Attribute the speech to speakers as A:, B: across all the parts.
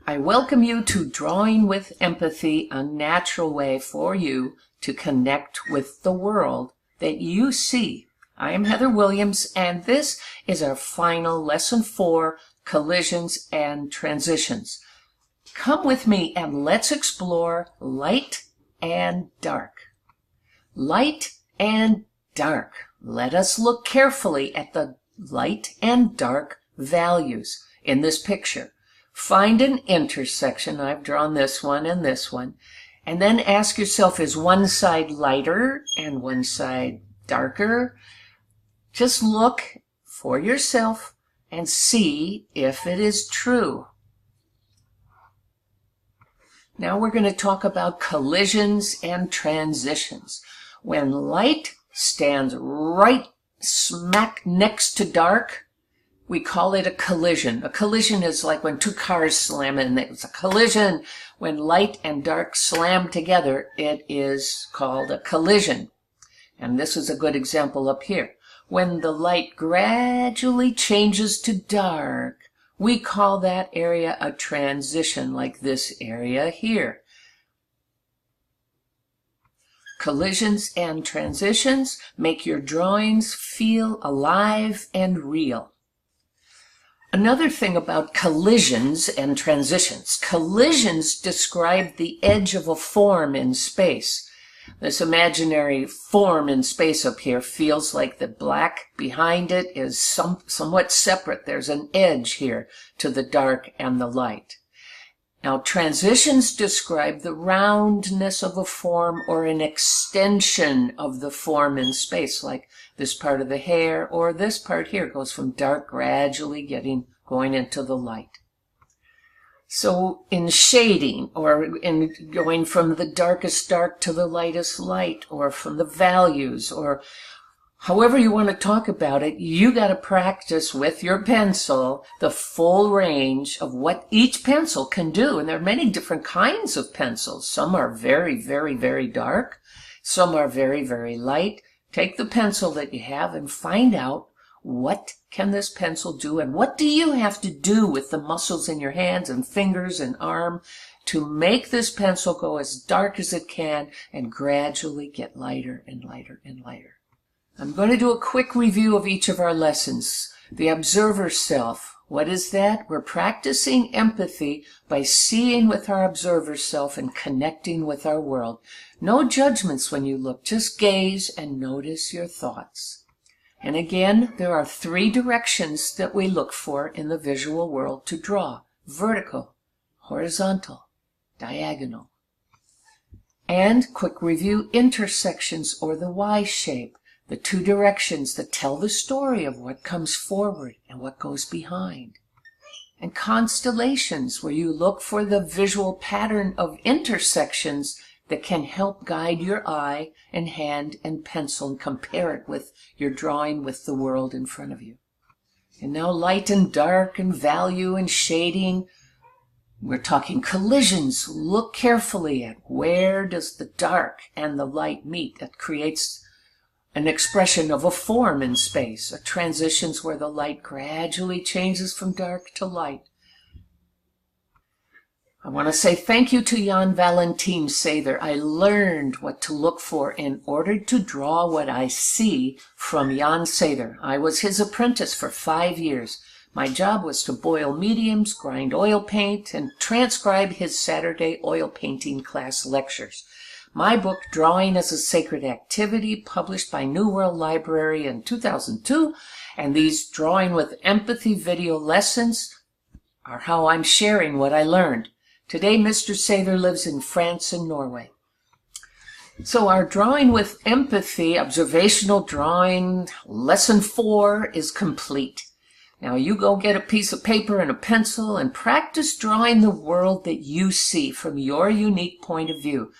A: I welcome you to Drawing with Empathy, a natural way for you to connect with the world that you see. I am Heather Williams, and this is our final Lesson 4, Collisions and Transitions. Come with me and let's explore light and dark. Light and dark. Let us look carefully at the light and dark values in this picture. Find an intersection. I've drawn this one and this one. And then ask yourself, is one side lighter and one side darker? Just look for yourself and see if it is true. Now we're going to talk about collisions and transitions. When light stands right smack next to dark, we call it a collision. A collision is like when two cars slam in. It's a collision. When light and dark slam together, it is called a collision. And this is a good example up here. When the light gradually changes to dark, we call that area a transition, like this area here. Collisions and transitions make your drawings feel alive and real. Another thing about collisions and transitions. Collisions describe the edge of a form in space. This imaginary form in space up here feels like the black behind it is somewhat separate. There's an edge here to the dark and the light. Now, transitions describe the roundness of a form or an extension of the form in space, like this part of the hair or this part here goes from dark gradually going into the light. So in shading, or in going from the darkest dark to the lightest light, or from the values, or however you want to talk about it, you got to practice with your pencil the full range of what each pencil can do. And there are many different kinds of pencils. Some are very, very, very dark. Some are very, very light. Take the pencil that you have and find out, what can this pencil do, and what do you have to do with the muscles in your hands and fingers and arm to make this pencil go as dark as it can and gradually get lighter and lighter and lighter. I'm going to do a quick review of each of our lessons. The observer self. What is that? We're practicing empathy by seeing with our observer self and connecting with our world. No judgments when you look. Just gaze and notice your thoughts. And again, there are 3 directions that we look for in the visual world to draw. Vertical, horizontal, diagonal. And, quick review, intersections or the Y shape. The 2 directions that tell the story of what comes forward and what goes behind. And constellations, where you look for the visual pattern of intersections that can help guide your eye and hand and pencil and compare it with your drawing with the world in front of you. And now light and dark and value and shading. We're talking collisions. Look carefully at where does the dark and the light meet. That creates an expression of a form in space. A transitions where the light gradually changes from dark to light. I want to say thank you to Jan Valentin Sather. I learned what to look for in order to draw what I see from Jan Sather. I was his apprentice for 5 years. My job was to boil mediums, grind oil paint, and transcribe his Saturday oil painting class lectures. My book, Drawing as a Sacred Activity, published by New World Library in 2002, and these Drawing with Empathy video lessons are how I'm sharing what I learned. Today, Mr. Sather lives in France and Norway. So our Drawing with Empathy, observational drawing, lesson 4 is complete. Now you go get a piece of paper and a pencil and practice drawing the world that you see from your unique point of view.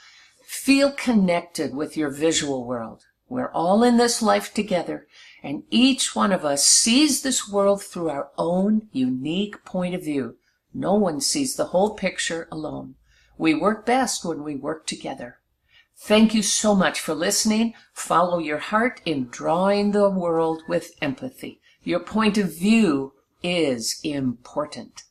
A: Feel connected with your visual world. We're all in this life together, and each one of us sees this world through our own unique point of view. No one sees the whole picture alone. We work best when we work together. Thank you so much for listening. Follow your heart in drawing the world with empathy. Your point of view is important.